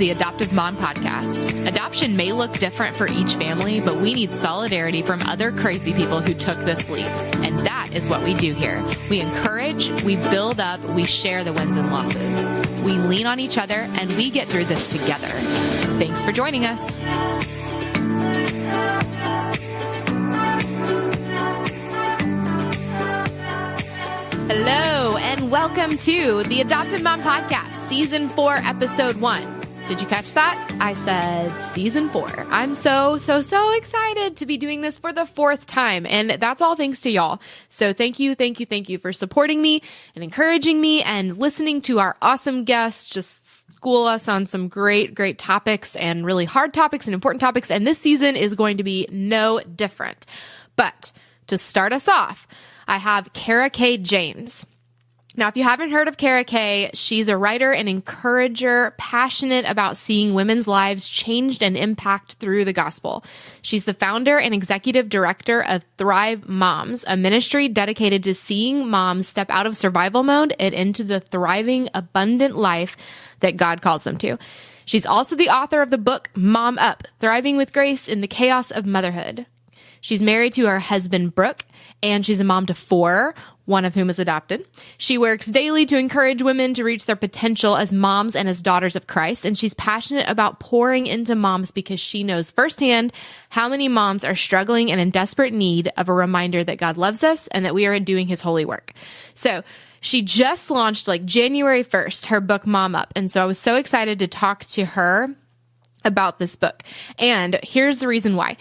the Adoptive Mom Podcast. Adoption may look different for each family, but we need solidarity from other crazy people who took this leap. And that is what we do here. We encourage, we build up, we share the wins and losses. We lean on each other, and we get through this together. Thanks for joining us. Hello, and welcome to the Adoptive Mom Podcast, Season 4, Episode 1. Did you catch that? I said Season 4. I'm so excited to be doing this for the 4th time, and that's all thanks to y'all. So thank you for supporting me and encouraging me and listening to our awesome guests just school us on some great topics and really hard topics and important topics, and this season is going to be no different. But to start us off, I have Kara-Kae James. Now, if you haven't heard of Kara-Kae, she's a writer and encourager, passionate about seeing women's lives changed and impact through the gospel. She's the founder and executive director of Thrive Moms, a ministry dedicated to seeing moms step out of survival mode and into the thriving, abundant life that God calls them to. She's also the author of the book Mom Up, Thriving with Grace in the Chaos of Motherhood. She's married to her husband, Brooke, and she's a mom to 4, one of whom is adopted. She works daily to encourage women to reach their potential as moms and as daughters of Christ, and she's passionate about pouring into moms because she knows firsthand how many moms are struggling and in desperate need of a reminder that God loves us and that we are doing His holy work. So she just launched January 1st, her book Mom Up, and so I was so excited to talk to her about this book. And here's the reason why.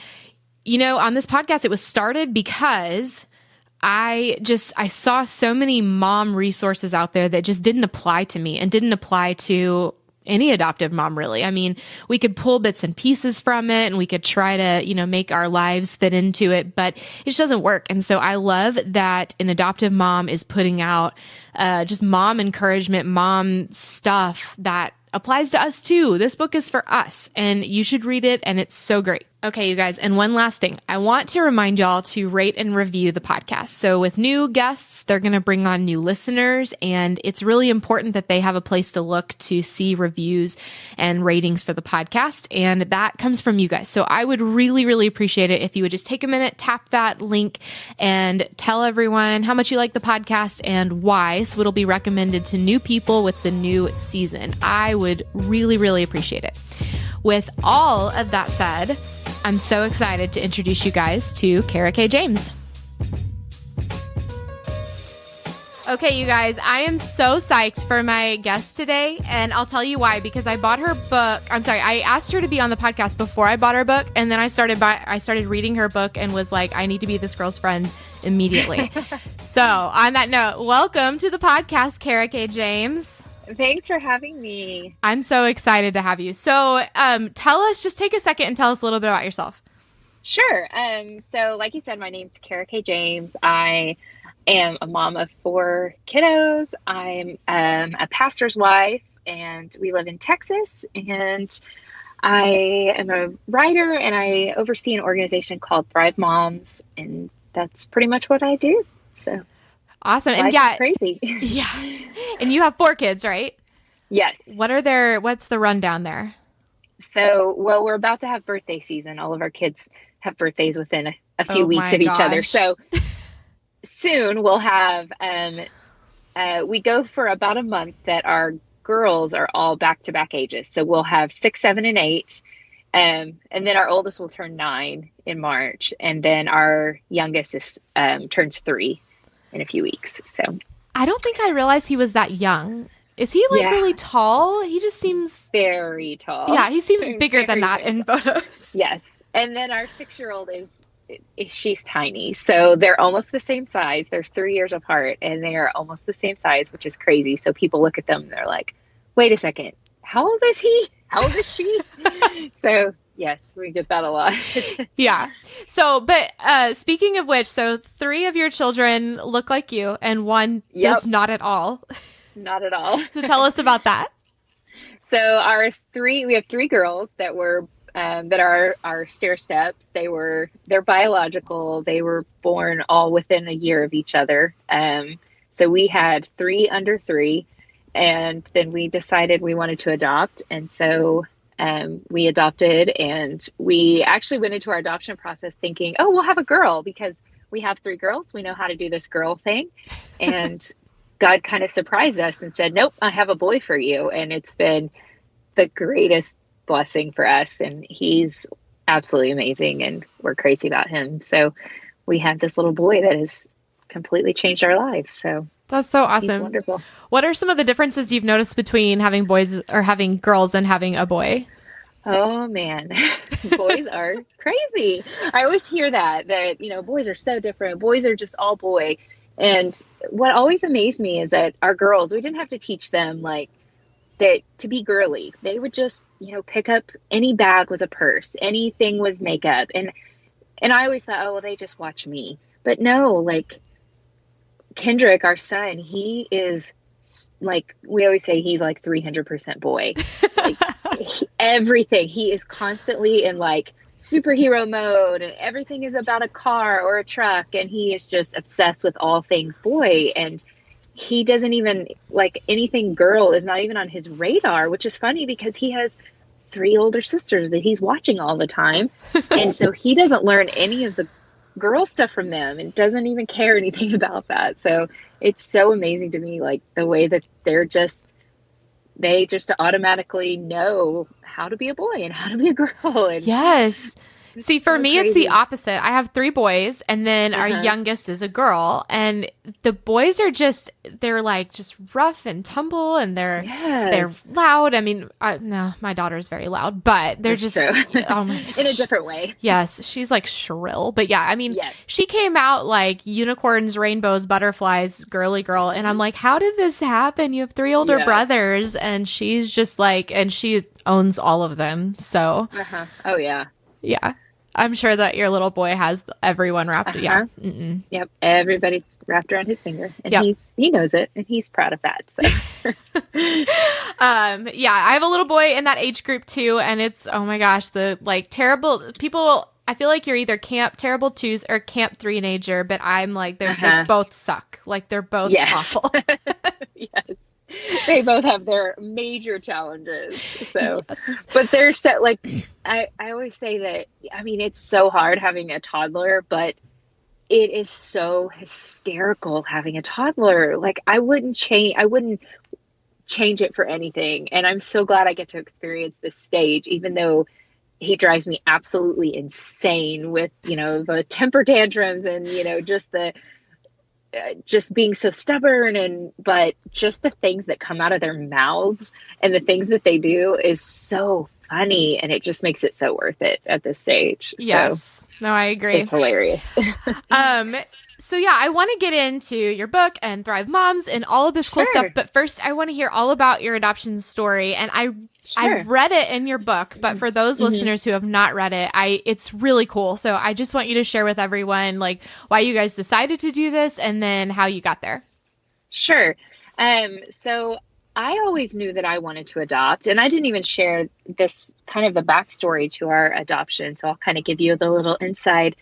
You know, on this podcast, it was started because I saw so many mom resources out there that just didn't apply to me and didn't apply to any adoptive mom, really. I mean, we could pull bits and pieces from it and we could try to, make our lives fit into it, but it just doesn't work. And so I love that an adoptive mom is putting out just mom encouragement, mom stuff that applies to us too. This book is for us and you should read it and it's so great. Okay, you guys, and one last thing. I want to remind y'all to rate and review the podcast. So with new guests, they're going to bring on new listeners, and it's really important that they have a place to look to see reviews and ratings for the podcast, and that comes from you guys. So I would really appreciate it if you would just take a minute, tap that link, and tell everyone how much you like the podcast and why, so it'll be recommended to new people with the new season. I would really appreciate it. With all of that said, I'm so excited to introduce you guys to Kara-Kae James. Okay, you guys, I am so psyched for my guest today, and I'll tell you why, because I bought her book. I asked her to be on the podcast before I bought her book, and then I started reading her book and was like, I need to be this girl's friend immediately. So on that note, welcome to the podcast, Kara-Kae James. Thanks for having me. I'm so excited to have you. So just take a second and tell us a little bit about yourself. Sure. So like you said, my name's Kara-Kae James. I am a mom of 4 kiddos. I'm a pastor's wife, and we live in Texas. And I am a writer, and I oversee an organization called Thrive Moms, and that's pretty much what I do. So awesome. And life's crazy. Yeah. And you have 4 kids, right? Yes. What's the rundown there? So, we're about to have birthday season. All of our kids have birthdays within a few weeks of each other. So soon we'll have, we go for about a month that our girls are all back-to-back ages. So we'll have 6, 7, and 8. And then our oldest will turn 9 in March. And then our youngest turns 3 in a few weeks. So I don't think I realized he was that young. Is he really tall? He just seems very tall. Yeah, he seems bigger than that in photos. Yes. And then our 6-year-old she's tiny. So they're almost the same size. They're 3 years apart and they are almost the same size, which is crazy. So people look at them and they're like, wait a second, how old is he? How old is she? So yes, we get that a lot. Yeah. So, but speaking of which, so 3 of your children look like you and 1 does not at all. Not at all. So tell us about that. So we have 3 girls that were that are our stair steps. They're biological. They were born all within a year of each other. So we had 3 under 3, And then we decided we wanted to adopt. And so we adopted, and we actually went into our adoption process thinking, oh, we'll have a girl because we have 3 girls. We know how to do this girl thing. And God kind of surprised us and said, nope, I have a boy for you. And it's been the greatest blessing for us. And he's absolutely amazing. And we're crazy about him. So we have this little boy that has completely changed our lives. So that's so awesome. He's wonderful. What are some of the differences you've noticed between having boys or having girls and having a boy? Oh man, boys are crazy. I always hear that, you know, boys are so different. Boys are just all boy. And what always amazed me is that our girls, we didn't have to teach them like that to be girly. They would just, you know, pick up any bag was a purse, anything was makeup. And I always thought, oh, well, they just watch me. But no, like Kendrick, our son, he is like, we always say he's like 300% boy. Like everything. He is constantly in like superhero mode, and everything is about a car or a truck. And he is just obsessed with all things boy. And he doesn't even like anything girl is not even on his radar, which is funny because he has 3 older sisters that he's watching all the time. And so he doesn't learn any of the girl stuff from them and doesn't even care anything about that. So it's so amazing to me, like the way that they just automatically know how to be a boy and how to be a girl. And yes. See, for me, crazy. It's the opposite. I have 3 boys, and then our youngest is a girl. And the boys are they're like just rough and tumble, and they're loud. I mean, no, my daughter's very loud, but they're That's just true. Oh my gosh. In a different way. Yes, she's like shrill, but yeah, I mean, she came out like unicorns, rainbows, butterflies, girly girl, and I'm like, how did this happen? You have 3 older brothers, and she's just like, and she owns all of them. So, oh yeah. Yeah. I'm sure that your little boy has everyone wrapped. Yeah. Mm-mm. Yep. Everybody's wrapped around his finger, and he knows it, and he's proud of that. So. Yeah, I have a little boy in that age group too. And it's, oh my gosh, the like terrible people. I feel like you're either camp terrible twos or camp three-nager, but I'm like, they both suck. Like they're both awful. Yes. They both have their major challenges. So, but they're so like, I always say that, I mean, it's so hard having a toddler, but it is so hysterical having a toddler. Like I wouldn't change it for anything. And I'm so glad I get to experience this stage, even though he drives me absolutely insane with, you know, the temper tantrums and, you know, just being so stubborn, but just the things that come out of their mouths and the things that they do is so funny, and it just makes it so worth it at this stage. Yes. So, no, I agree. It's hilarious. So yeah, I want to get into your book and Thrive Moms and all of this cool stuff. But first, I want to hear all about your adoption story. And I've read it in your book, but for those listeners who have not read it, it's really cool. So I just want you to share with everyone like why you guys decided to do this and then how you got there. Sure. So I always knew that I wanted to adopt, and I didn't even share this kind of the backstory to our adoption. So I'll kind of give you the little inside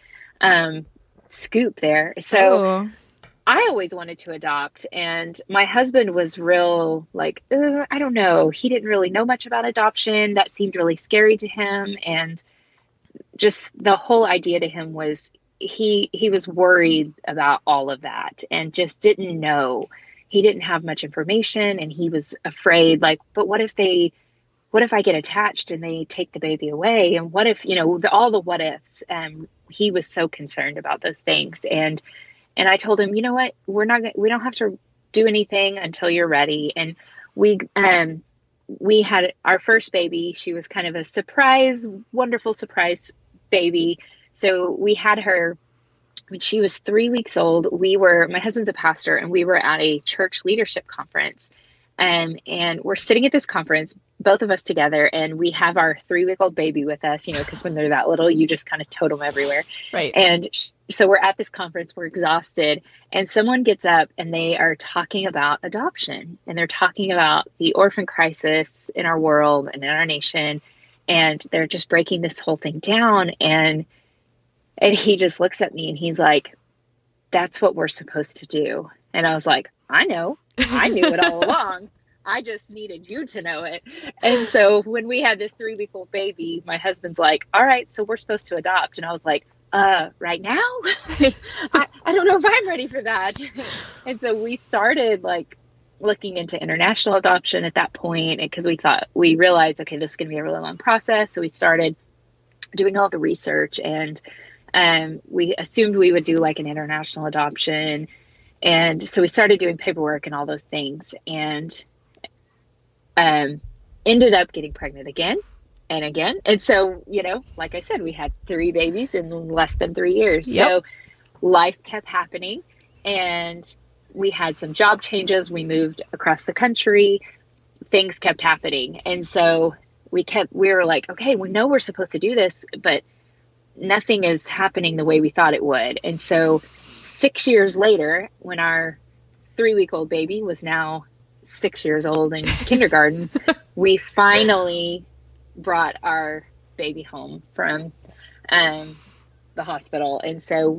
scoop there. So I always wanted to adopt, and my husband was real like, I don't know. He didn't really know much about adoption. That seemed really scary to him. And just the whole idea to him was he was worried about all of that and just didn't know. He didn't have much information, and he was afraid like, but what if I get attached and they take the baby away? And what if, you know, all the what ifs. He was so concerned about those things. And I told him, you know what, we don't have to do anything until you're ready. And we had our first baby. She was kind of a surprise, wonderful surprise baby. So we had her when she was 3 weeks old. My husband's a pastor, and we were at a church leadership conference. And we're sitting at this conference, both of us together, and we have our 3-week-old baby with us, you know, because when they're that little, you just kind of tote them everywhere. Right. And so we're at this conference, we're exhausted, and someone gets up and they are talking about adoption, and they're talking about the orphan crisis in our world and in our nation. And they're just breaking this whole thing down. And he just looks at me and he's like, that's what we're supposed to do. And I was like, I know. I knew it all along. I just needed you to know it. And so when we had this 3-week-old baby, my husband's like, all right, so we're supposed to adopt. And I was like, right now? I don't know if I'm ready for that. And so we started like looking into international adoption at that point, because we realized, okay, this is going to be a really long process. So we started doing all the research, and we assumed we would do like an international adoption. And so we started doing paperwork and all those things, and ended up getting pregnant again and again. And so, like I said, we had 3 babies in less than 3 years. Yep. So life kept happening, and we had some job changes. We moved across the country. Things kept happening. And so we were like, okay, we know we're supposed to do this, but nothing is happening the way we thought it would. And so 6 years later, when our 3-week-old baby was now 6 years old in kindergarten, we finally brought our baby home from the hospital. And so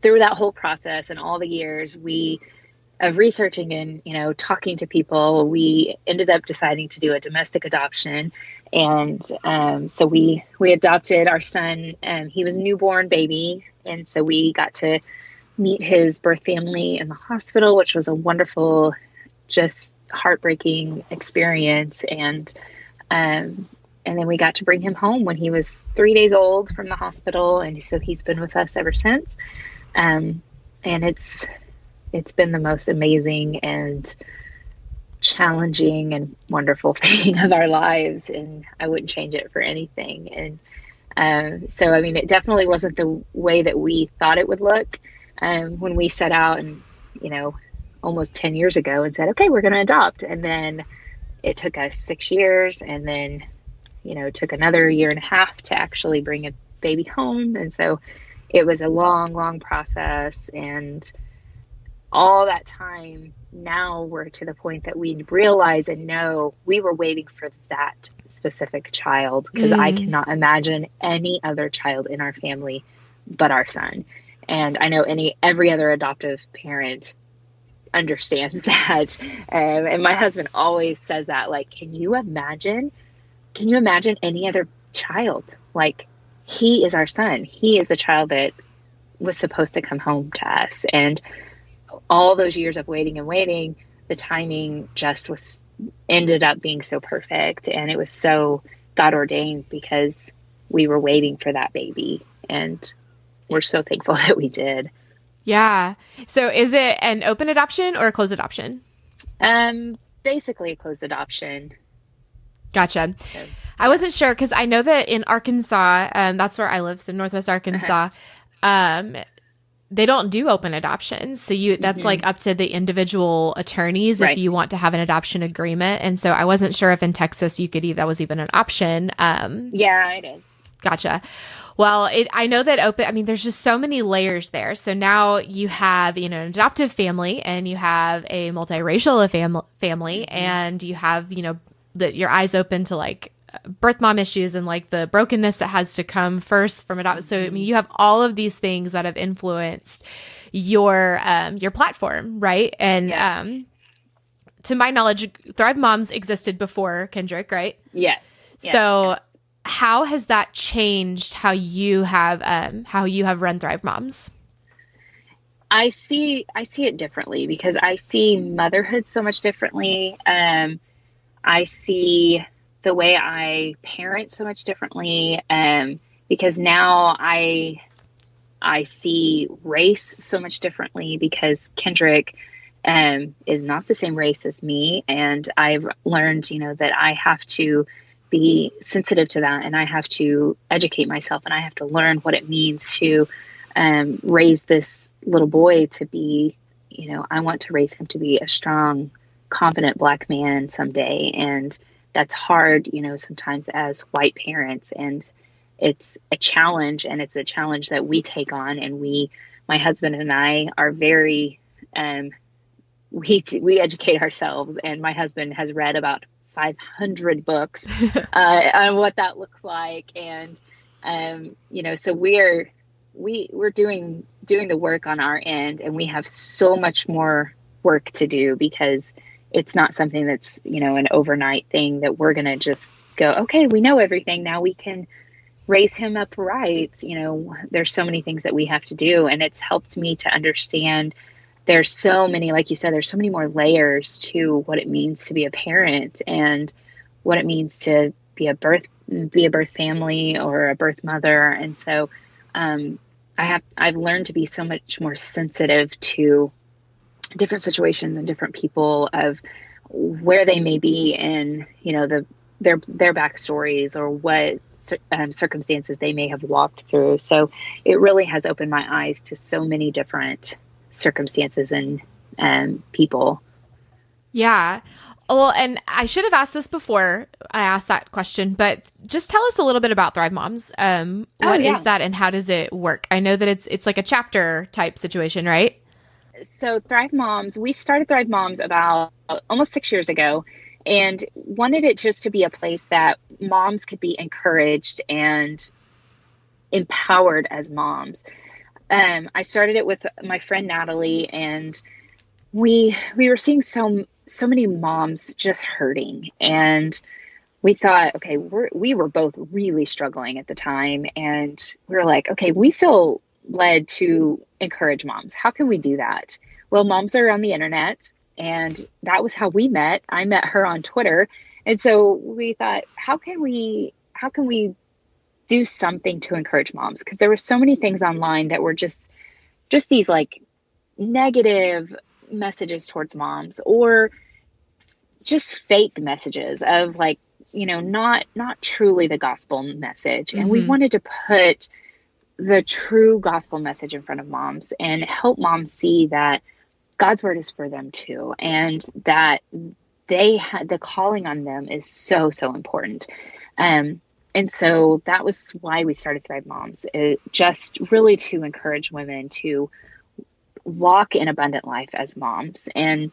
through that whole process and all the years of researching and, talking to people, we ended up deciding to do a domestic adoption. And so we adopted our son. He was a newborn baby. And so we got to meet his birth family in the hospital, which was a wonderful, just heartbreaking experience. And then we got to bring him home when he was 3 days old from the hospital. And so he's been with us ever since. And it's been the most amazing and challenging and wonderful thing of our lives. And I wouldn't change it for anything. And so, I mean, it definitely wasn't the way that we thought it would look when we set out and, almost 10 years ago and said, okay, we're going to adopt. And then it took us 6 years, and then, took another 1.5 years to actually bring a baby home. And so it was a long, long process. And all that time, now we're to the point that we realize and know we were waiting for that specific child, because I cannot imagine any other child in our family but our son. And I know every other adoptive parent understands that. And my husband always says that, like, can you imagine any other child? Like, he is our son. He is the child that was supposed to come home to us. And all those years of waiting and waiting, the timing just ended up being so perfect. And it was so God ordained, because we were waiting for that baby. And we're so thankful that we did. Yeah. So is it an open adoption or a closed adoption? Basically a closed adoption. Gotcha. So, I wasn't sure, because I know that in Arkansas, that's where I live, so Northwest Arkansas, they don't do open adoptions. So that's like up to the individual attorneys if you want to have an adoption agreement. And so I wasn't sure if in Texas that was even an option. Yeah, it is. Gotcha. Well, I know that there's just so many layers there. So now you have, an adoptive family, and you have a multiracial family, and you have, your eyes open to like birth mom issues and like the brokenness that has to come first from adoption. So, you have all of these things that have influenced your platform, right? And yes. To my knowledge, Thrive Moms existed before Kendrick, right? Yes. So how has that changed how you have run Thrive Moms? I see it differently, because I see motherhood so much differently. I see the way I parent so much differently, because now I see race so much differently, because Kendrick is not the same race as me, and I've learned, that I have to be sensitive to that, and I have to educate myself, and I have to learn what it means to raise this little boy to be, I want to raise him to be a strong, confident Black man someday. And that's hard, sometimes as white parents, and it's a challenge, and it's a challenge that we take on. And my husband and I are very, we educate ourselves, and my husband has read about 500 books on what that looks like. And, so we're doing the work on our end, and we have so much more work to do, because, it's not something that's, an overnight thing that we're going to just go, okay, we know everything. Now we can raise him up right. There's so many things that we have to do. And it's helped me to understand there's so many, like you said, there's so many more layers to what it means to be a parent and what it means to be a birth family or a birth mother. And so, I've learned to be so much more sensitive to different situations and different people of where they may be in, their backstories or what circumstances they may have walked through. So it really has opened my eyes to so many different circumstances and people. Yeah. Well, and I should have asked this before I asked that question, but just tell us a little bit about Thrive Moms. What is that and how does it work? I know that it's like a chapter type situation, right? So Thrive Moms, we started Thrive Moms about almost 6 years ago and wanted it just to be a place that moms could be encouraged and empowered as moms. I started it with my friend Natalie, and we were seeing so many moms just hurting, and we thought, okay, we were both really struggling at the time, and we were like, okay, we feel led to encourage moms. How can we do that? Well, moms are on the internet, and that was how we met. I met her on Twitter, and so we thought, how can we do something to encourage moms? Because there were so many things online that were just these like negative messages towards moms, or just fake messages of like, not truly the gospel message. And we wanted to put the true gospel message in front of moms and help moms see that God's word is for them too, and that the calling on them is so, so important. And so that was why we started Thrive Moms, just really to encourage women to walk in abundant life as moms. And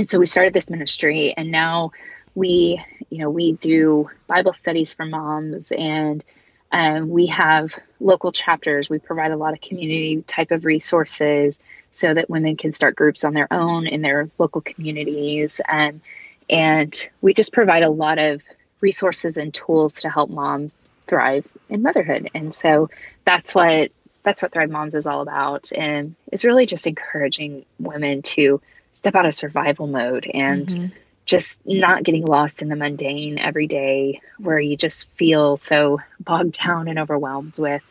so we started this ministry, and now we do Bible studies for moms, and we have local chapters. We provide a lot of community type of resources so that women can start groups on their own in their local communities. And we just provide a lot of resources and tools to help moms thrive in motherhood. And so that's what Thrive Moms is all about. And it's really just encouraging women to step out of survival mode and just not getting lost in the mundane every day where you just feel so bogged down and overwhelmed with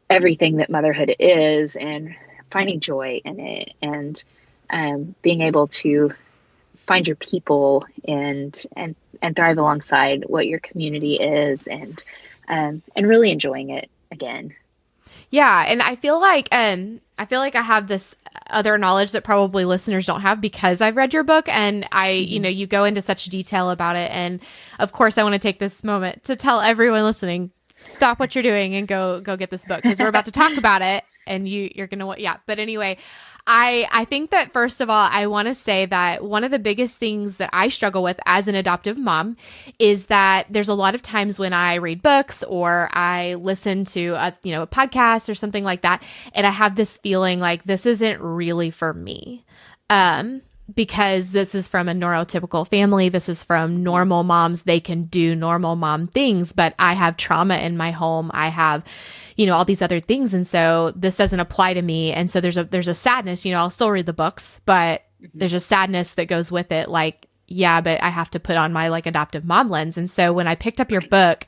everything that motherhood is, and finding joy in it, and being able to find your people and thrive alongside what your community is, and really enjoying it again. Yeah. And I feel like I have this other knowledge that probably listeners don't have because I've read your book, and you go into such detail about it. And of course I want to take this moment to tell everyone listening, stop what you're doing and go get this book, because we're about to talk about it, and you're going to, yeah. But anyway, I think that first of all, I want to say that one of the biggest things that I struggle with as an adoptive mom is that there's a lot of times when I read books or I listen to a podcast or something like that, and I have this feeling like this isn't really for me. Because this is from a neurotypical family. This is from normal moms. They can do normal mom things, but I have trauma in my home. I have, all these other things. And so this doesn't apply to me. And so there's a sadness, I'll still read the books, but there's a sadness that goes with it. Like, yeah, but I have to put on my like adoptive mom lens. And so when I picked up your book,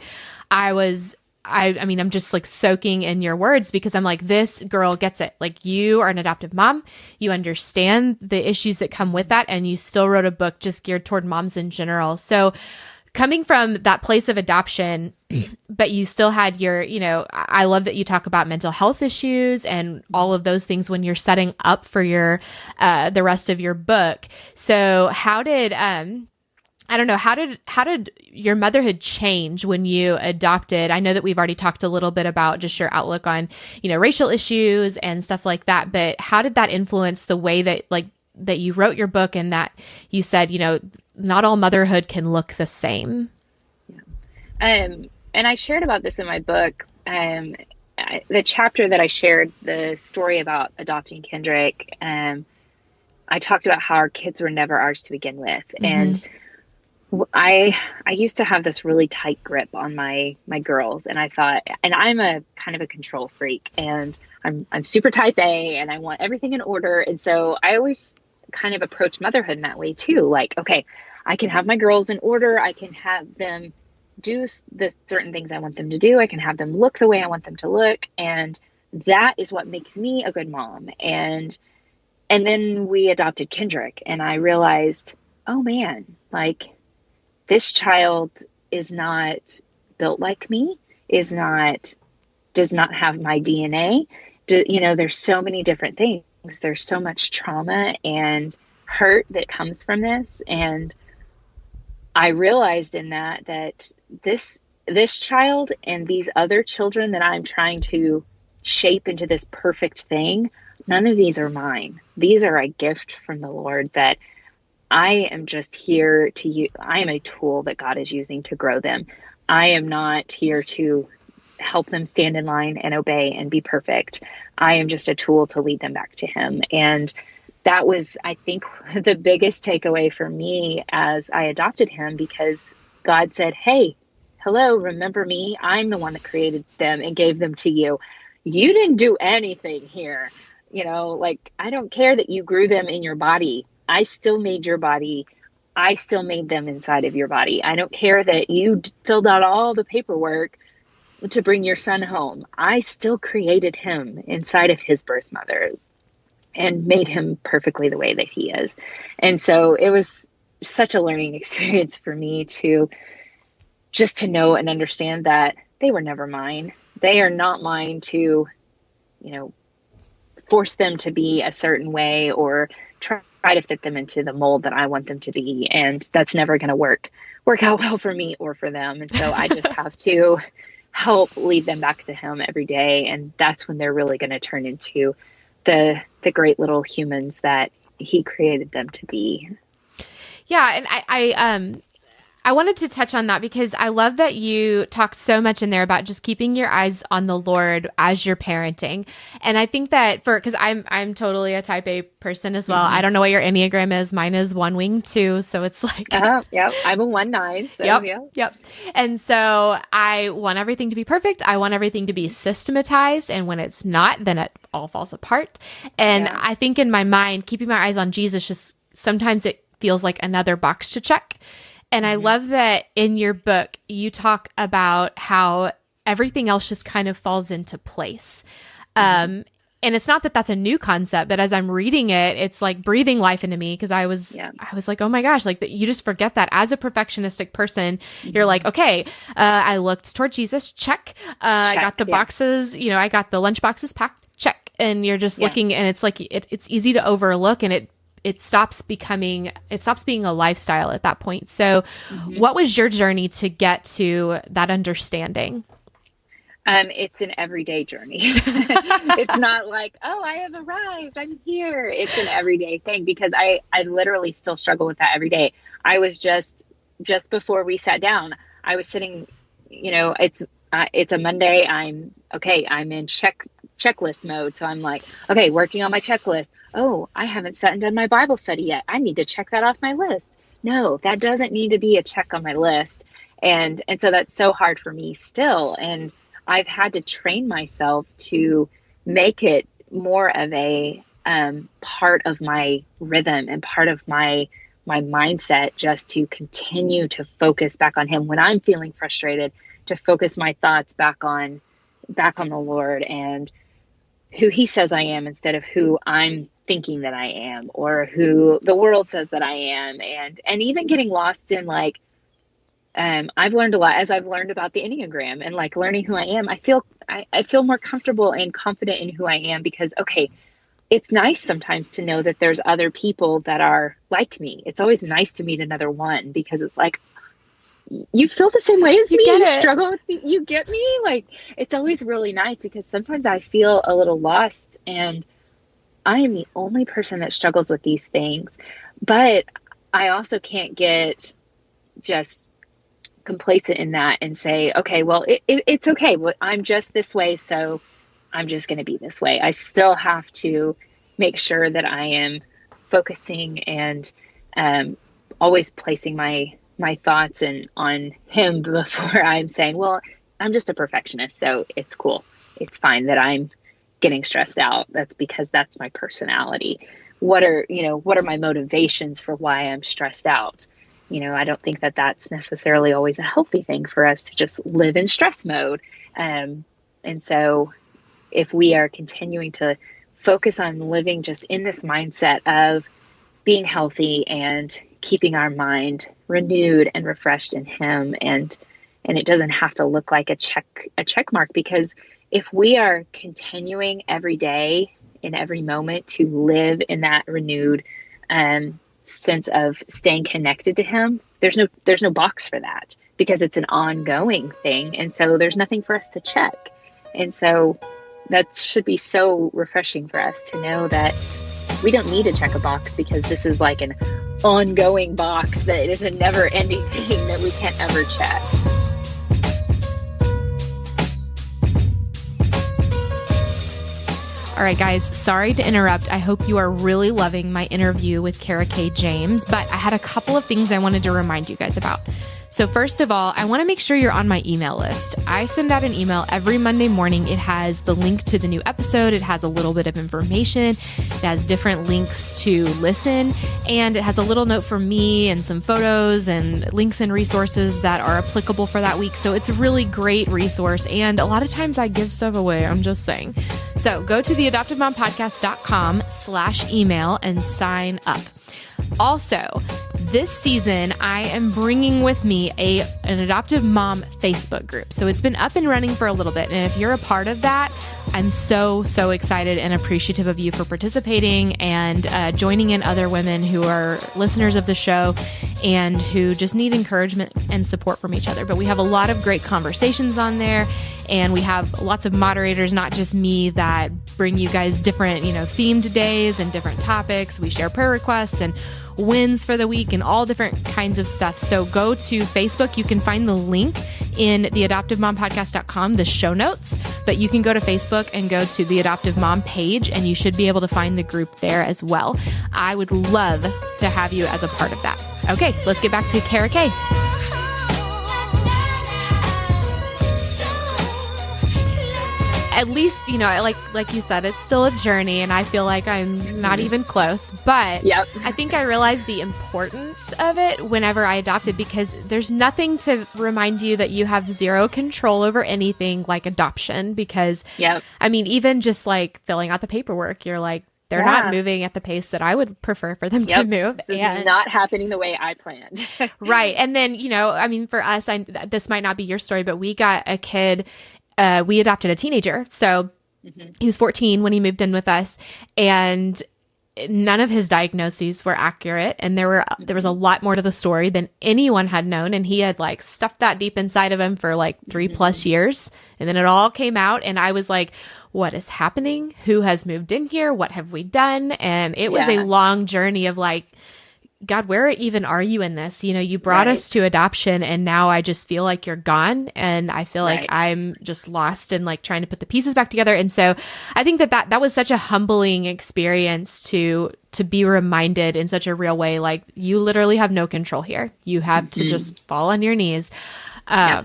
I'm just like soaking in your words, because I'm like, this girl gets it. Like, you are an adoptive mom. You understand the issues that come with that. And you still wrote a book just geared toward moms in general. So coming from that place of adoption, but you still had your, I love that you talk about mental health issues and all of those things when you're setting up for your, the rest of your book. So how did your motherhood change when you adopted? I know that we've already talked a little bit about just your outlook on, racial issues and stuff like that, but how did that influence the way that you wrote your book, and that you said, not all motherhood can look the same? And I shared about this in my book. The chapter that I shared, the story about adopting Kendrick, I talked about how our kids were never ours to begin with. Mm-hmm. And I used to have this really tight grip on my girls, and I thought, and I'm a kind of a control freak, and I'm super type A, and I want everything in order. And so I always kind of approach motherhood in that way too. Like, okay, I can have my girls in order. I can have them do the certain things I want them to do. I can have them look the way I want them to look. And that is what makes me a good mom. And then we adopted Kendrick, and I realized, oh man, like, this child is not built like me, does not have my DNA. There's so many different things. There's so much trauma and hurt that comes from this. And I realized in that this child and these other children that I'm trying to shape into this perfect thing, none of these are mine. These are a gift from the Lord that I am just here to use. I am a tool that God is using to grow them. I am not here to help them stand in line and obey and be perfect. I am just a tool to lead them back to Him. And that was, I think, the biggest takeaway for me as I adopted him, because God said, hey, hello, remember me? I'm the one that created them and gave them to you. You didn't do anything here. Like, I don't care that you grew them in your body. I still made your body. I still made them inside of your body. I don't care that you filled out all the paperwork to bring your son home. I still created him inside of his birth mother and made him perfectly the way that he is. And so it was such a learning experience for me to just to know and understand that they were never mine. They are not mine to, force them to be a certain way or try to fit them into the mold that I want them to be. And that's never going to work out well for me or for them. And so I just have to help lead them back to him every day. And that's when they're really going to turn into the great little humans that he created them to be. Yeah. And I wanted to touch on that because I love that you talked so much in there about just keeping your eyes on the Lord as you're parenting. And I think that because I'm totally a type A person as well. Mm-hmm. I don't know what your Enneagram is. Mine is 1 wing 2. So it's like, yep. I'm a 1/9. So Yep. And so I want everything to be perfect. I want everything to be systematized. And when it's not, then it all falls apart. And I think in my mind, keeping my eyes on Jesus, just sometimes it feels like another box to check. And I love that in your book, you talk about how everything else just kind of falls into place. And it's not that that's a new concept, but as I'm reading it, it's like breathing life into me because I was like, oh my gosh, like you just forget that as a perfectionistic person, you're like, okay, I looked toward Jesus, check. I got the boxes, I got the lunch boxes packed, check. And you're just looking and it's like, it's easy to overlook and it stops being a lifestyle at that point. So what was your journey to get to that understanding? It's an everyday journey. It's not like, oh, I have arrived, I'm here. It's an everyday thing because I literally still struggle with that every day. I was just before we sat down, I was sitting, it's a Monday. I'm in checklist mode. So I'm like, okay, working on my checklist. Oh, I haven't sat and done my Bible study yet. I need to check that off my list. No, that doesn't need to be a check on my list. And so that's so hard for me still. And I've had to train myself to make it more of a part of my rhythm and part of my mindset, just to continue to focus back on him when I'm feeling frustrated, to focus my thoughts back on the Lord and who he says I am instead of who I'm thinking that I am or who the world says that I am. And even getting lost in like, I've learned a lot as I've learned about the Enneagram and like learning who I am. I feel more comfortable and confident in who I am because, okay, it's nice sometimes to know that there's other people that are like me. It's always nice to meet another one because it's like, you feel the same way as me. You struggle with me. You get me? Like, it's always really nice because sometimes I feel a little lost and I am the only person that struggles with these things. But I also can't get just complacent in that and say, okay, well, it's okay. Well, I'm just this way, so I'm just going to be this way. I still have to make sure that I am focusing and always placing my thoughts and on him before I'm saying, well, I'm just a perfectionist, so it's cool. It's fine that I'm getting stressed out. That's because that's my personality. What are my motivations for why I'm stressed out? I don't think that that's necessarily always a healthy thing for us to just live in stress mode. And so if we are continuing to focus on living just in this mindset of being healthy and keeping our mind renewed and refreshed in him, and it doesn't have to look like a check mark, because if we are continuing every day in every moment to live in that renewed sense of staying connected to him, there's no box for that, because it's an ongoing thing. And so there's nothing for us to check. And so that should be so refreshing for us to know that we don't need to check a box, because this is like an ongoing box that is a never ending thing that we can't ever check. All right, guys, sorry to interrupt. I hope you are really loving my interview with Kara-Kae James, but I had a couple of things I wanted to remind you guys about. So first of all, I want to make sure you're on my email list. I send out an email every Monday morning. It has the link to the new episode. It has a little bit of information. It has different links to listen, and it has a little note for me and some photos and links and resources that are applicable for that week. So it's a really great resource. And a lot of times I give stuff away. I'm just saying. So go to theadoptivemompodcast.com/email and sign up. Also, this season, I am bringing with me an adoptive mom Facebook group. So it's been up and running for a little bit. And if you're a part of that, I'm so, so excited and appreciative of you for participating and joining in other women who are listeners of the show and who just need encouragement and support from each other. But we have a lot of great conversations on there. And we have lots of moderators, not just me, that bring you guys different, themed days and different topics. We share prayer requests and wins for the week and all different kinds of stuff. So go to Facebook. You can find the link in theadoptivemompodcast.com, the show notes, but you can go to Facebook and go to the Adoptive Mom page, and you should be able to find the group there as well. I would love to have you as a part of that. Okay, let's get back to Kara-Kae. At least, like you said, it's still a journey, and I feel like I'm not even close. But yep. I think I realized the importance of it whenever I adopted, because there's nothing to remind you that you have zero control over anything like adoption. Because, yep. I mean, even just like filling out the paperwork, you're like, they're not moving at the pace that I would prefer for them to move. This is not happening the way I planned. Right. And then, for us, this might not be your story, but we got a kid. We adopted a teenager. So he was 14 when he moved in with us, and none of his diagnoses were accurate. And there was a lot more to the story than anyone had known. And he had like stuffed that deep inside of him for like 3+ years. And then it all came out, and I was like, what is happening? Who has moved in here? What have we done? And it was a long journey of like, God, where even are you in this? You brought us to adoption, and now I just feel like you're gone, and I feel like I'm just lost and like trying to put the pieces back together. And so I think that was such a humbling experience to be reminded in such a real way, like you literally have no control here. You have to just fall on your knees. Yeah.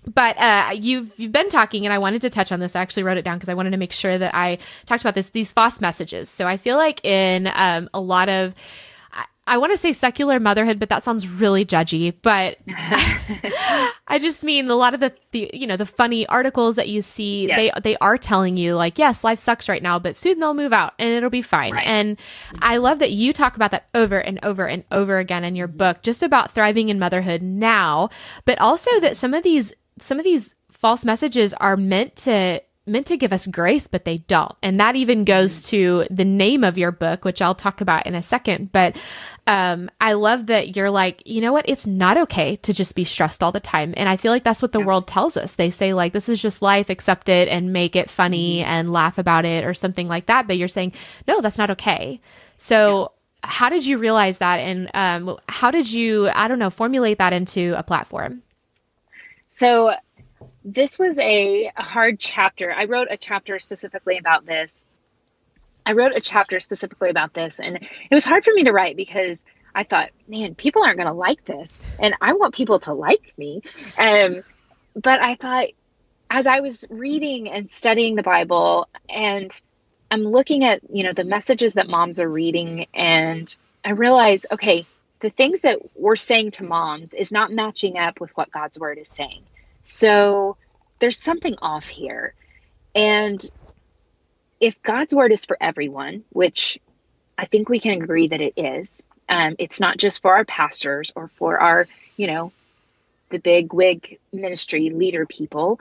But you've been talking, and I wanted to touch on this. I actually wrote it down because I wanted to make sure that I talked about these false messages. So I feel like in a lot of, I want to say secular motherhood, but that sounds really judgy. But I just mean a lot of the funny articles that you see, they are telling you like, yes, life sucks right now, but soon they'll move out and it'll be fine. Right. And I love that you talk about that over and over and over again in your book, just about thriving in motherhood now, but also that some of these false messages are meant to give us grace, but they don't. And that even goes to the name of your book, which I'll talk about in a second. But I love that you're like, you know what? It's not okay to just be stressed all the time. And I feel like that's what the world tells us. They say like, this is just life, accept it and make it funny and laugh about it or something like that. But you're saying, no, that's not okay. So how did you realize that? And how did you, formulate that into a platform? So this was a hard chapter. I wrote a chapter specifically about this I wrote a chapter specifically about this, and it was hard for me to write because I thought, man, people aren't going to like this, and I want people to like me. But I thought, as I was reading and studying the Bible, and I'm looking at, the messages that moms are reading, and I realized, okay, the things that we're saying to moms is not matching up with what God's word is saying. So there's something off here. And if God's word is for everyone, which I think we can agree that it is, it's not just for our pastors or for our, the big wig ministry leader people.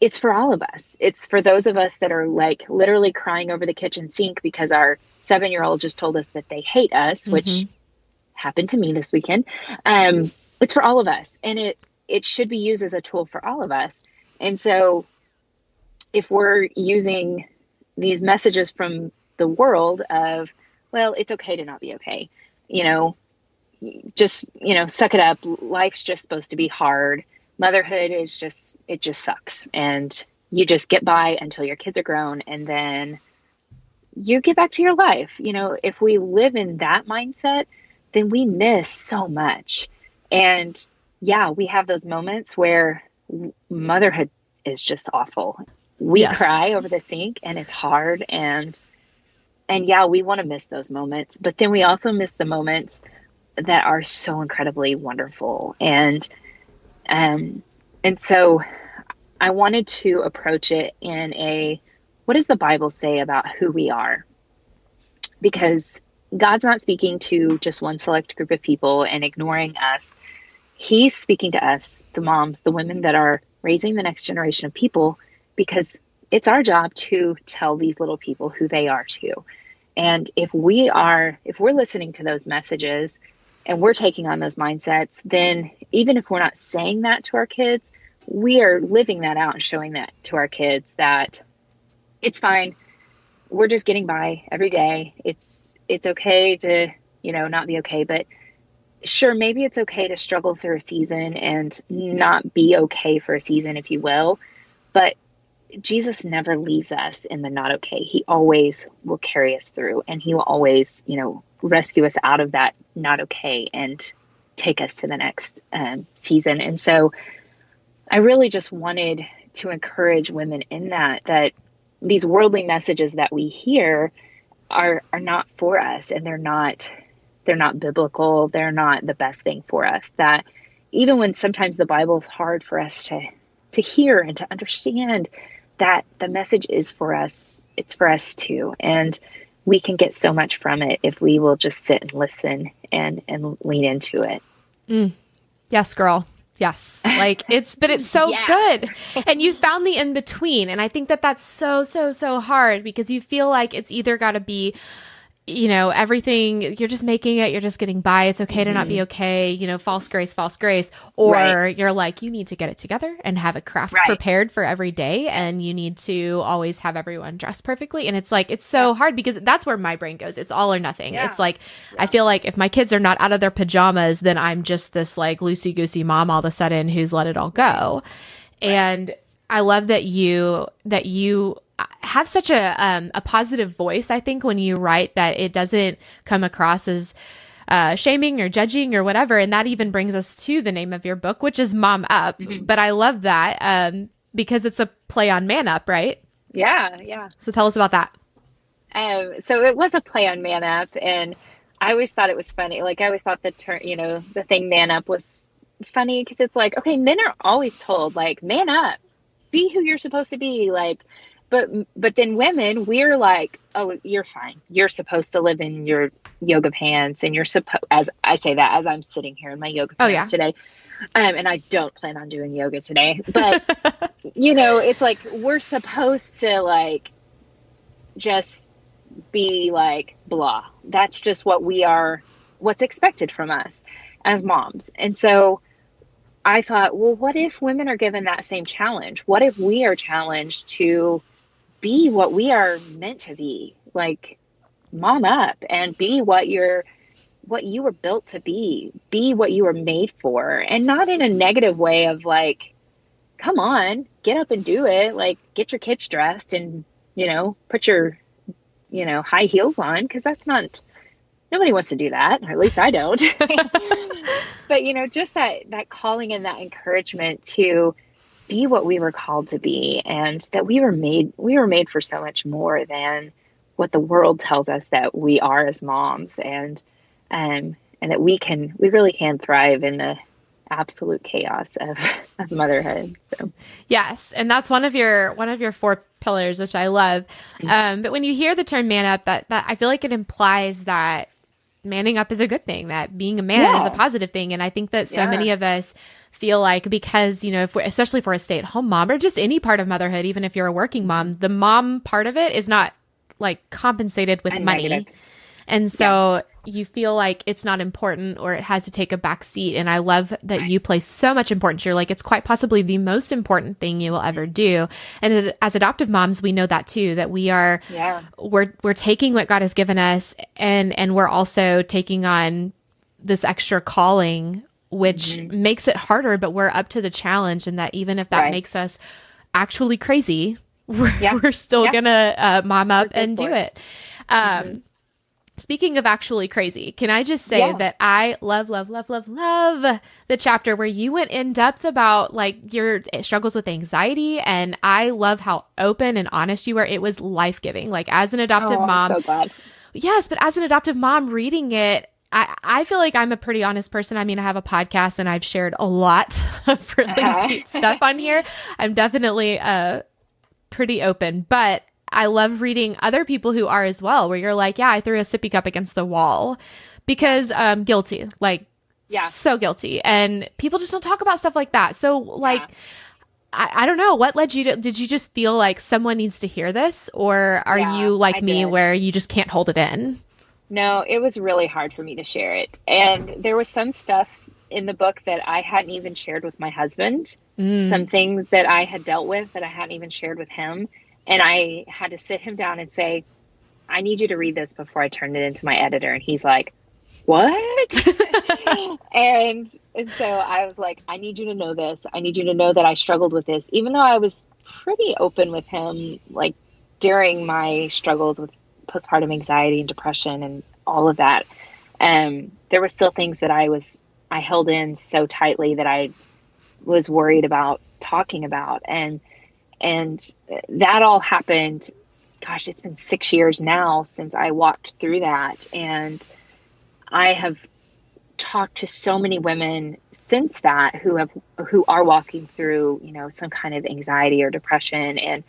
It's for all of us. It's for those of us that are like literally crying over the kitchen sink because our 7-year-old just told us that they hate us, which happened to me this weekend. It's for all of us. And it should be used as a tool for all of us. And so if we're using these messages from the world of, well, it's okay to not be okay, just, suck it up. Life's just supposed to be hard. Motherhood is it just sucks. And you just get by until your kids are grown, and then you get back to your life. If we live in that mindset, then we miss so much. And yeah, we have those moments where motherhood is just awful. We cry over the sink and it's hard. And yeah, we want to miss those moments, but then we also miss the moments that are so incredibly wonderful. And so I wanted to approach it in what does the Bible say about who we are? Because God's not speaking to just one select group of people and ignoring us. He's speaking to us, the moms, the women that are raising the next generation of people, because it's our job to tell these little people who they are too. And if we're listening to those messages and we're taking on those mindsets, then even if we're not saying that to our kids, we are living that out and showing that to our kids that it's fine. We're just getting by every day. It's okay to, not be okay, but sure, maybe it's okay to struggle through a season and not be okay for a season, if you will. But Jesus never leaves us in the not okay. He always will carry us through, and he will always, rescue us out of that not okay and take us to the next season. And so I really just wanted to encourage women in that these worldly messages that we hear are not for us, and they're not biblical. They're not the best thing for us. That even when sometimes the Bible is hard for us to hear and to understand, that the message is for us. It's for us too. And we can get so much from it if we will just sit and listen and lean into it. Yes, girl. Yes. It's so good. And you found the in between. And I think that that's so, so, so hard, because you feel like it's either got to be, everything, you're just making it, you're just getting by. It's okay to not be okay, false grace. Or you're like, you need to get it together and have a craft prepared for every day. And you need to always have everyone dressed perfectly. And it's like, it's so hard, because that's where my brain goes. It's all or nothing. Yeah. It's like, I feel like if my kids are not out of their pajamas, then I'm just this like loosey goosey mom all of a sudden who's let it all go. And I love that you have such a positive voice, I think, when you write, that it doesn't come across as shaming or judging or whatever. And that even brings us to the name of your book, which is Mom Up. But I love that because it's a play on Man Up, right? Yeah. So tell us about that. So it was a play on Man Up, and I always thought it was funny. Like, I always thought the term, the thing Man Up was funny, because it's like, okay, men are always told, like, man up, be who you're supposed to be, like, but then women, we're like, oh, you're fine. You're supposed to live in your yoga pants, and you're supposed, as I say that, as I'm sitting here in my yoga pants today. And I don't plan on doing yoga today, but it's like, we're supposed to like, just be like, blah. That's just what we are, what's expected from us as moms. And so I thought, well, what if women are given that same challenge? What if we are challenged to be what we are meant to be, like mom up, and be what you were built to be what you were made for, and not in a negative way of like, come on, get up and do it. Like, get your kids dressed and, put your, high heels on, because nobody wants to do that, or at least I don't. But, just that calling and that encouragement to be what we were called to be, and that we were made for so much more than what the world tells us that we are as moms, and that we really can thrive in the absolute chaos of motherhood. So yes, and that's one of your 4 pillars, which I love. But when you hear the term man up, that I feel like it implies that manning up is a good thing, that being a man is a positive thing. And I think that so many of us feel like, because, especially for a stay-at-home mom, or just any part of motherhood, even if you're a working mom, the mom part of it is not like compensated with money. Negative. And so you feel like it's not important, or it has to take a back seat. And I love that you place so much importance. You're like, it's quite possibly the most important thing you will ever do. And as adoptive moms, we know that too, that we are, we're taking what God has given us, and we're also taking on this extra calling, which makes it harder, but we're up to the challenge. And that even if that makes us actually crazy, we're still gonna mom up and do it. Speaking of actually crazy, can I just say that I love the chapter where you went in depth about like your struggles with anxiety, and I love how open and honest you were. It was life-giving. Like, as an adoptive mom. I'm so glad. Yes, but as an adoptive mom reading it, I feel like I'm a pretty honest person. I mean, I have a podcast and I've shared a lot of really deep stuff on here. I'm definitely pretty open, but I love reading other people who are as well, where you're like, I threw a sippy cup against the wall because guilty, like so guilty. And people just don't talk about stuff like that. So like, I don't know, what led you to, did you just feel like someone needs to hear this, or are you like me where you just can't hold it in? No, it was really hard for me to share it. And there was some stuff in the book that I hadn't even shared with my husband, some things that I had dealt with that I hadn't even shared with him. And I had to sit him down and say, I need you to read this before I turn it into my editor. And he's like, what? and so I was like, I need you to know this. I need you to know that I struggled with this, even though I was pretty open with him, like during my struggles with postpartum anxiety and depression and all of that. There were still things that I held in so tightly that I was worried about talking about. And that all happened, gosh, it's been 6 years now since I walked through that. And I have talked to so many women since that who are walking through, some kind of anxiety or depression, and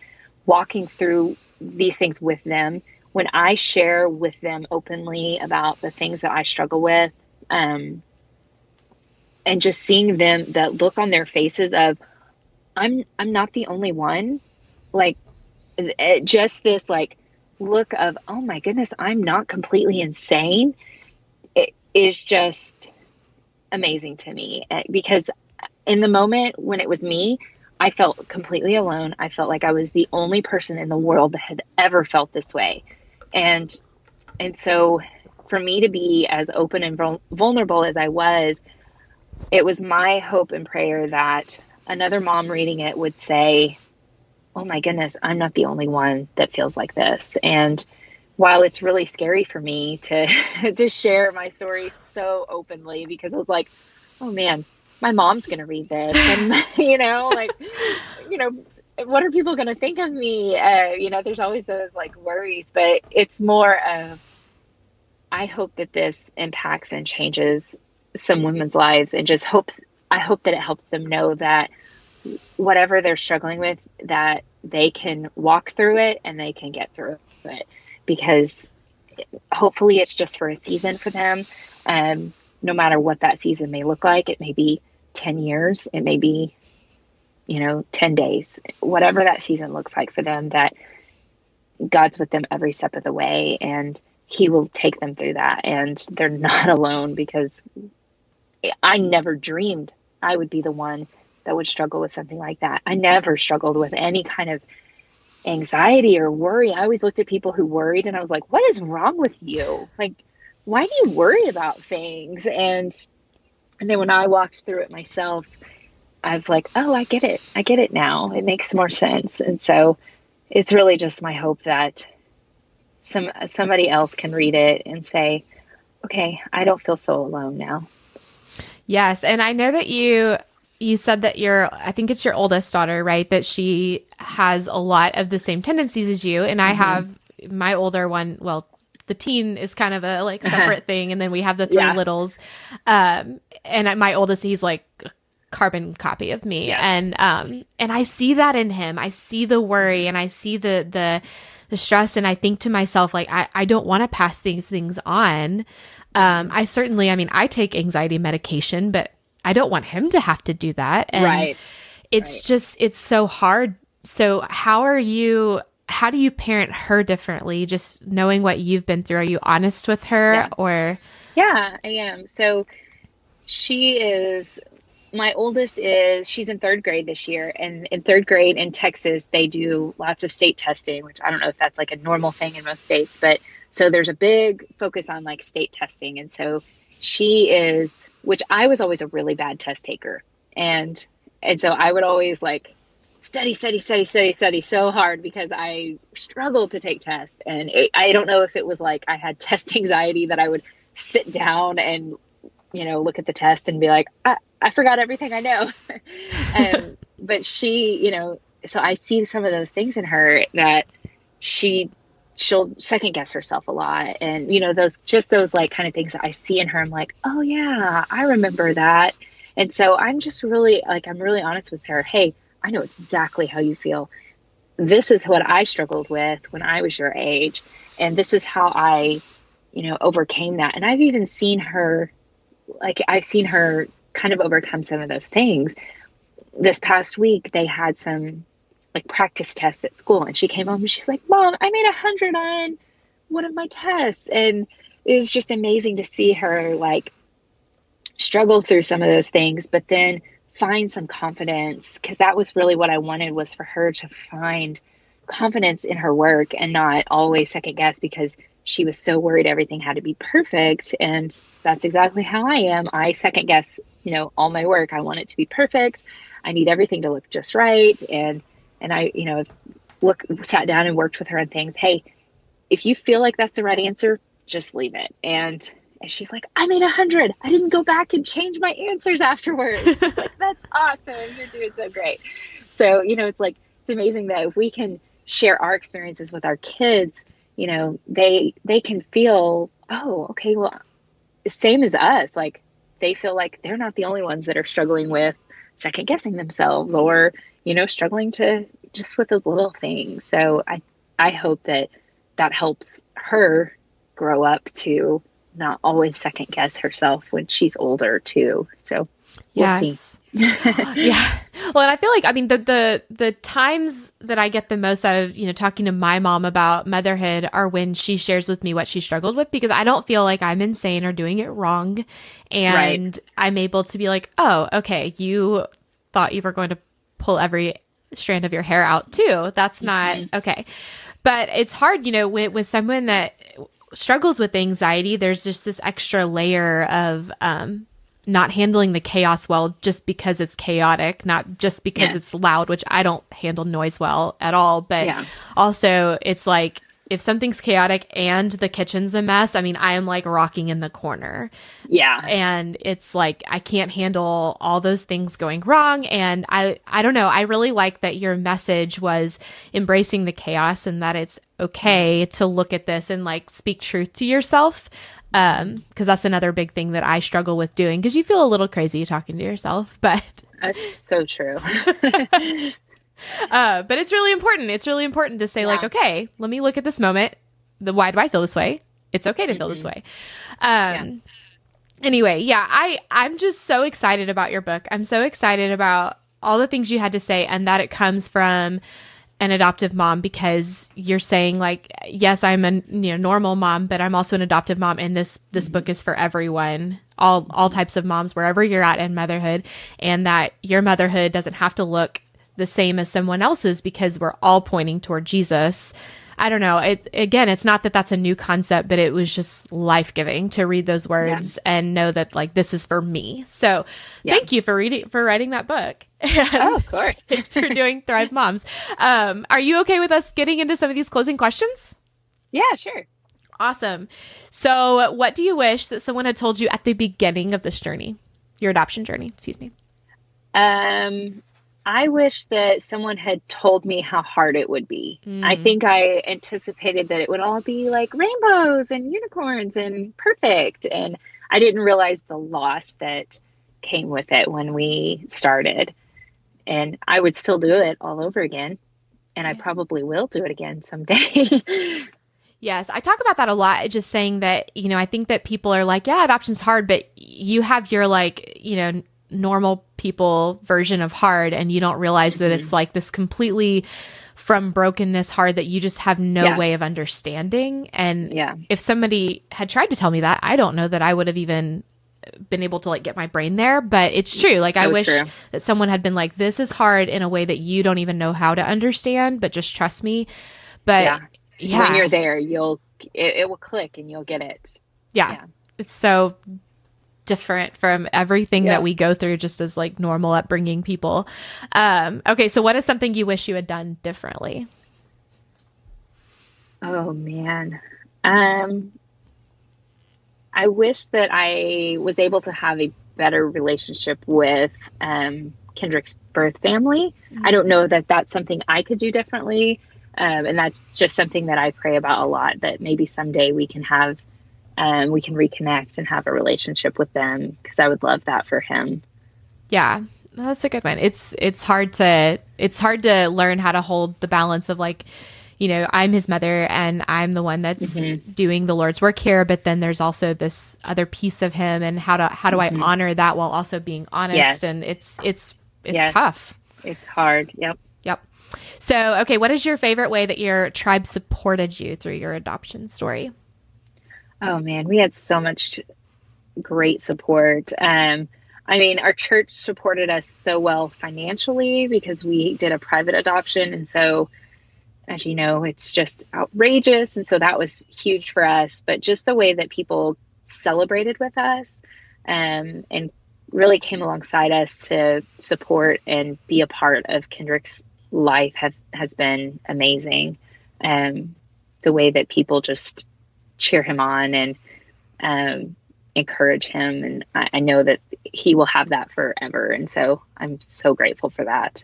walking through these things with them. When I share with them openly about the things that I struggle with, and just seeing them, that look on their faces of, I'm not the only one, like just this like look of, oh my goodness, I'm not completely insane. It is just amazing to me, because in the moment when it was me, I felt completely alone. I felt like I was the only person in the world that had ever felt this way. And so for me to be as open and vulnerable as I was, it was my hope and prayer that another mom reading it would say, oh my goodness, I'm not the only one that feels like this. And while it's really scary for me to share my story so openly, because I was like, oh man, my mom's going to read this. And, what are people going to think of me? There's always those like worries, but it's more of, I hope that this impacts and changes some women's lives, and I hope that it helps them know that whatever they're struggling with, that they can walk through it and they can get through it, because hopefully it's just for a season for them. No matter what that season may look like, it may be 10 years, it may be, 10 days, whatever that season looks like for them, that God's with them every step of the way, and He will take them through that, and they're not alone, because I never dreamed I would be the one that would struggle with something like that. I never struggled with any kind of anxiety or worry. I always looked at people who worried and I was like, what is wrong with you? Like, why do you worry about things? And then when I walked through it myself, I was like, oh, I get it. I get it now. It makes more sense. And so it's really just my hope that somebody else can read it and say, okay, I don't feel so alone now. Yes. And I know that you said that I think it's your oldest daughter, right? That she has a lot of the same tendencies as you. And I have my older one, well, the teen is kind of a like separate thing. And then we have the three littles. And my oldest, he's like a carbon copy of me. Yes. And I see that in him. I see the worry and I see the stress. And I think to myself, like, I don't want to pass these things on. I take anxiety medication, but I don't want him to have to do that. And it's so hard. So how do you parent her differently? Just knowing what you've been through. Are you honest with her or? Yeah, I am. So my oldest she's in third grade this year, and in third grade in Texas, they do lots of state testing, which I don't know if that's like a normal thing in most states, but so there's a big focus on like state testing. And so which I was always a really bad test taker. And so I would always like study so hard because I struggled to take tests. And I don't know if it was like I had test anxiety that I would sit down and, look at the test and be like, I forgot everything I know. But so I see some of those things in her that she'll second guess herself a lot. And, those like kind of things that I see in her, I'm like, oh yeah, I remember that. And so I'm just really I'm really honest with her. Hey, I know exactly how you feel. This is what I struggled with when I was your age. And this is how I, overcame that. And I've even seen her, kind of overcome some of those things. This past week, they had some practice tests at school, and she came home and she's like, Mom, I made 100 on one of my tests. And it was just amazing to see her struggle through some of those things, but then find some confidence, because that was really what I wanted, was for her to find confidence in her work and not always second guess, because she was so worried everything had to be perfect. And that's exactly how I am. I second guess, all my work. I want it to be perfect. I need everything to look just right. And I, sat down and worked with her on things. Hey, if you feel like that's the right answer, just leave it. And she's like, I made 100. I didn't go back and change my answers afterwards. It's like, that's awesome. You're doing so great. So, it's amazing that if we can share our experiences with our kids, they can feel, oh, okay, well, same as us. They feel like they're not the only ones that are struggling with second guessing themselves or, struggling to just with those little things. So I hope that helps her grow up to not always second guess herself when she's older too. So we'll see. Yeah. Well, and I feel like, the times that I get the most out of, talking to my mom about motherhood are when she shares with me what she struggled with, because I don't feel like I'm insane or doing it wrong. And I'm able to be like, oh, okay, you thought you were going to pull every strand of your hair out too. That's not okay. But it's hard, with someone that struggles with anxiety, there's just this extra layer of, not handling the chaos well just because it's chaotic, not just because it's loud, which I don't handle noise well at all. But also it's like, if something's chaotic and the kitchen's a mess, I am rocking in the corner. Yeah. And it's like, I can't handle all those things going wrong. And I don't know. I really like that your message was embracing the chaos and that it's okay to look at this and speak truth to yourself. Because that's another big thing that I struggle with doing, because you feel a little crazy talking to yourself, but that's so true. But it's really important. It's really important to say okay, let me look at this moment. Why do I feel this way? It's okay to feel this way. Anyway, I'm just so excited about your book. I'm so excited about all the things you had to say, and that it comes from an adoptive mom, because you're saying yes, I'm a normal mom, but I'm also an adoptive mom. And this book is for everyone, all types of moms, wherever you're at in motherhood, and that your motherhood doesn't have to look the same as someone else's, because we're all pointing toward Jesus. I don't know. It's not that that's a new concept, but it was just life-giving to read those words and know that this is for me. So thank you for writing that book. Oh, of course. Thanks for doing Thrive Moms. Are you okay with us getting into some of these closing questions? Yeah, sure. Awesome. So what do you wish that someone had told you at the beginning of this journey? Your adoption journey, excuse me. I wish that someone had told me how hard it would be. I think I anticipated that it would all be like rainbows and unicorns and perfect. And I didn't realize the loss that came with it when we started. And I would still do it all over again. And I probably will do it again someday. Yes, I talk about that a lot, just saying that, I think that people are like, yeah, adoption's hard, but you have your normal people version of hard, and you don't realize that it's like this completely from brokenness hard that you just have no way of understanding. And if somebody had tried to tell me that, I don't know that I would have even been able to get my brain there, but it's true. I wish that someone had been like, this is hard in a way that you don't even know how to understand, but just trust me. But when you're there, it will click and you'll get it. Yeah. It's so different from everything that we go through just as normal upbringing people. Okay. So what is something you wish you had done differently? Oh man. I wish that I was able to have a better relationship with, Kendrick's birth family. I don't know that that's something I could do differently. And that's just something that I pray about a lot, that maybe someday we can reconnect and have a relationship with them, because I would love that for him. Yeah, that's a good one. It's hard to learn how to hold the balance of I'm his mother and I'm the one that's doing the Lord's work here, but then there's also this other piece of him, and how do I honor that while also being honest? Yes. And it's tough. It's hard. Yep. So, okay, what is your favorite way that your tribe supported you through your adoption story? Oh man, we had so much great support. Our church supported us so well financially because we did a private adoption. And so, as you know, it's just outrageous. And so that was huge for us. But just the way that people celebrated with us, and really came alongside us to support and be a part of Kendrick's life has been amazing. The way that people just cheer him on and encourage him, and I know that he will have that forever, and so I'm so grateful for that.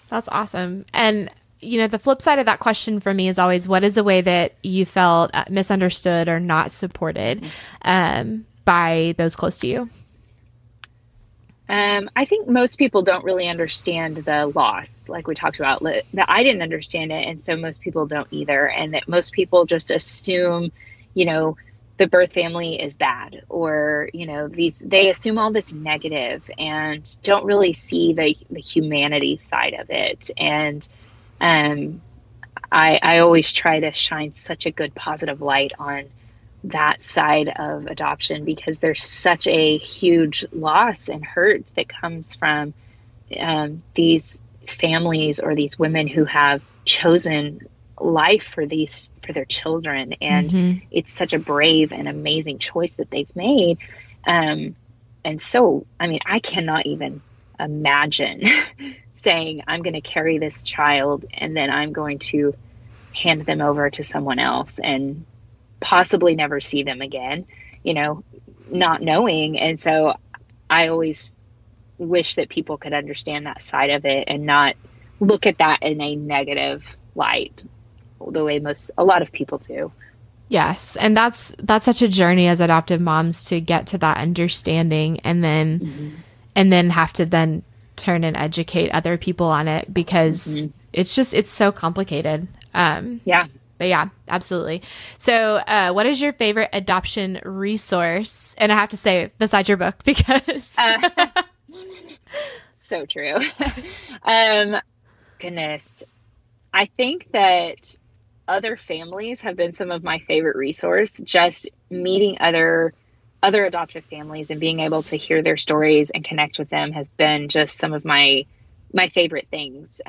That's awesome. And the flip side of that question for me is always, what is the way that you felt misunderstood or not supported by those close to you? I think most people don't really understand the loss, like we talked about, that I didn't understand it. And so most people don't either. And that most people just assume, the birth family is bad, or, they assume all this negative and don't really see the humanity side of it. And I always try to shine such a good positive light on that side of adoption, because there's such a huge loss and hurt that comes from these families or these women who have chosen life for their children, and it's such a brave and amazing choice that they've made. And so, I cannot even imagine saying I'm going to carry this child and then I'm going to hand them over to someone else and possibly never see them again, not knowing. And so I always wish that people could understand that side of it and not look at that in a negative light the way a lot of people do. Yes. And that's such a journey as adoptive moms to get to that understanding, and then have to then turn and educate other people on it, because it's so complicated. But yeah, absolutely. So what is your favorite adoption resource? And I have to say, besides your book, because so true. Goodness. I think that other families have been some of my favorite resource. Just meeting other adoptive families and being able to hear their stories and connect with them has been just some of my favorite things.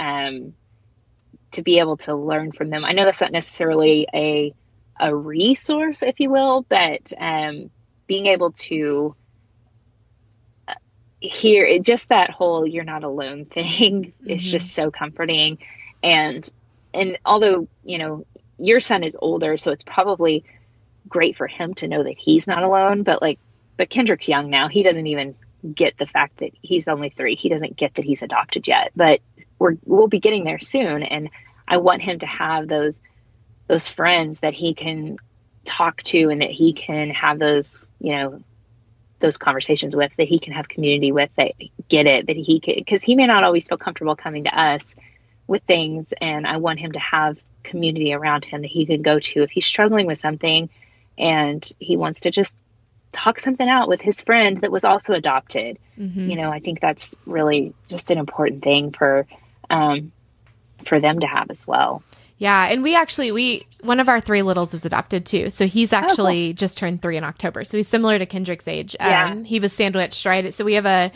To be able to learn from them. I know that's not necessarily a resource, if you will, but being able to hear it, just that whole "you're not alone" thing is just so comforting. And although your son is older, so it's probably great for him to know that he's not alone. But Kendrick's young now. He doesn't even get the fact that he's only 3. He doesn't get that he's adopted yet, but we'll be getting there soon. And I want him to have those friends that he can talk to, and that he can have those, those conversations with, that he can have community with, that get it, that he can, because he may not always feel comfortable coming to us with things. And I want him to have community around him that he can go to if he's struggling with something and he wants to just talk something out with his friend that was also adopted. Mm-hmm. I think that's really just an important thing for them to have as well. Yeah. And one of our 3 littles is adopted too. So he's actually just turned 3 in October. So he's similar to Kendrick's age. He was sandwiched, right? So we have a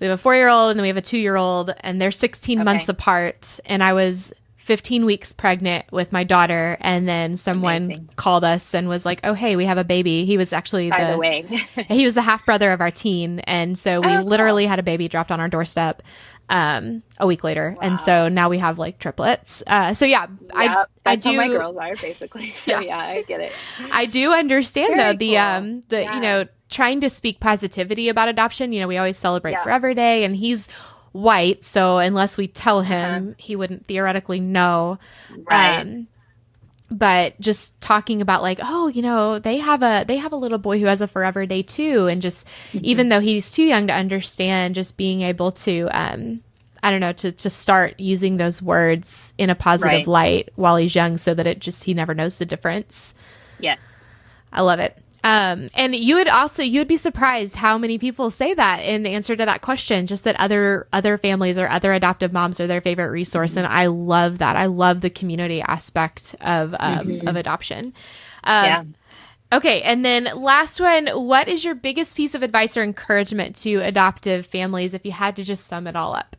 4-year-old and then we have a 2-year-old, and they're 16 months apart. And I was 15 weeks pregnant with my daughter. And then someone called us and was like, oh, hey, we have a baby. He was actually he was the half brother of our teen. And so we literally had a baby dropped on our doorstep a week later. Wow. And so now we have triplets. I do. That's how my girls are basically. So I get it. I do understand though, trying to speak positivity about adoption. We always celebrate Forever Day, and he's white. So unless we tell him, he wouldn't theoretically know. Right. But just talking about they have a little boy who has a Forever Day too. And just, even though he's too young to understand, just being able to, to start using those words in a positive light while he's young, so that he never knows the difference. Yes. I love it. And you would be surprised how many people say that in the answer to that question, just that other families or other adoptive moms are their favorite resource. And I love that. I love the community aspect of adoption. Okay. And then last one, what is your biggest piece of advice or encouragement to adoptive families, if you had to just sum it all up?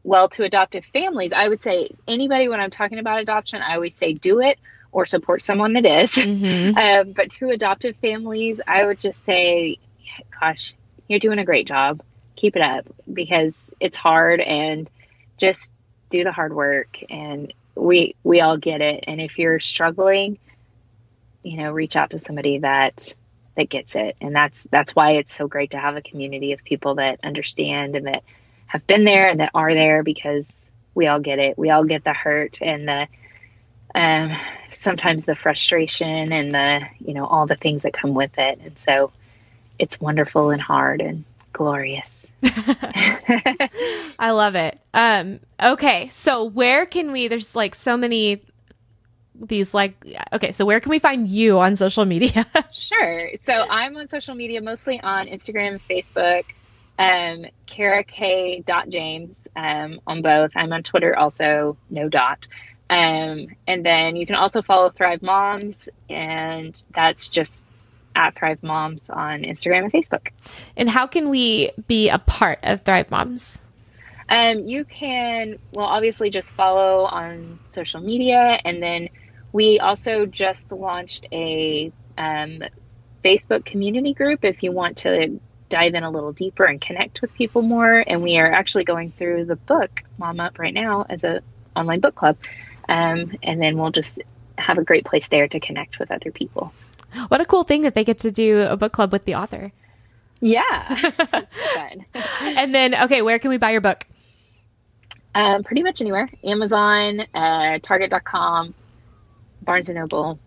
Well, to adoptive families, I would say anybody, when I'm talking about adoption, I always say do it or support someone that is. Mm-hmm. But to adoptive families, I would just say, gosh, you're doing a great job. Keep it up, because it's hard, and just do the hard work, and we all get it. And if you're struggling, reach out to somebody that gets it. And that's why it's so great to have a community of people that understand and that have been there and that are there, because we all get it. We all get the hurt and the sometimes the frustration and the all the things that come with it. And so it's wonderful and hard and glorious. I love it. Okay, so where can we, there's so many these so where can we find you on social media? Sure. So I'm on social media, mostly on Instagram and Facebook, Kara-Kae James, on both. I'm on Twitter also, no dot. And then you can also follow Thrive Moms, and that's just at Thrive Moms on Instagram and Facebook. And how can we be a part of Thrive Moms? You can, obviously just follow on social media. And then we also just launched a Facebook community group if you want to dive in a little deeper and connect with people more. And we are actually going through the book Mom Up right now as an online book club. And then we'll just have a great place there to connect with other people. What a cool thing that they get to do a book club with the author. Yeah. It's fun. And then, where can we buy your book? Pretty much anywhere. Amazon, Target.com, Barnes & Noble,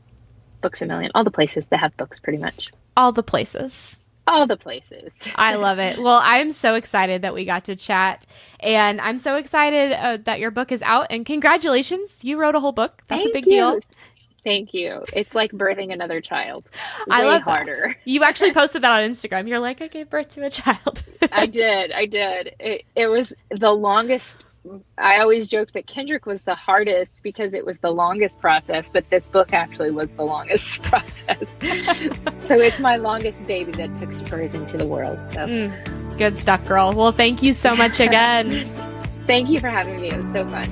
Books A Million, all the places that have books, pretty much. All the places. All the places. I love it. Well, I'm so excited that we got to chat, and I'm so excited that your book is out, and congratulations. You wrote a whole book. That's a big deal. Thank you. It's like birthing another child. I love harder. That. You actually posted that on Instagram. You're like, I gave birth to a child. I did. It was the longest. I always joked that Kendrick was the hardest because it was the longest process, but this book actually was the longest process. So it's my longest baby that took birth into the world. So good stuff, girl. Well, thank you so much again. Thank you for having me. It was so fun.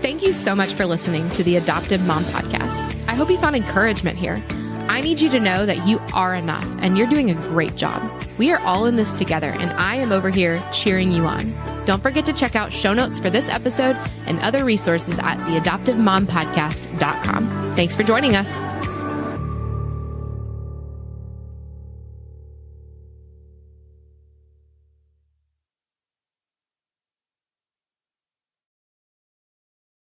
Thank you so much for listening to the Adoptive Mom Podcast. I hope you found encouragement here. I need you to know that you are enough and you're doing a great job. We are all in this together, and I am over here cheering you on. Don't forget to check out show notes for this episode and other resources at theadoptivemompodcast.com. Thanks for joining us.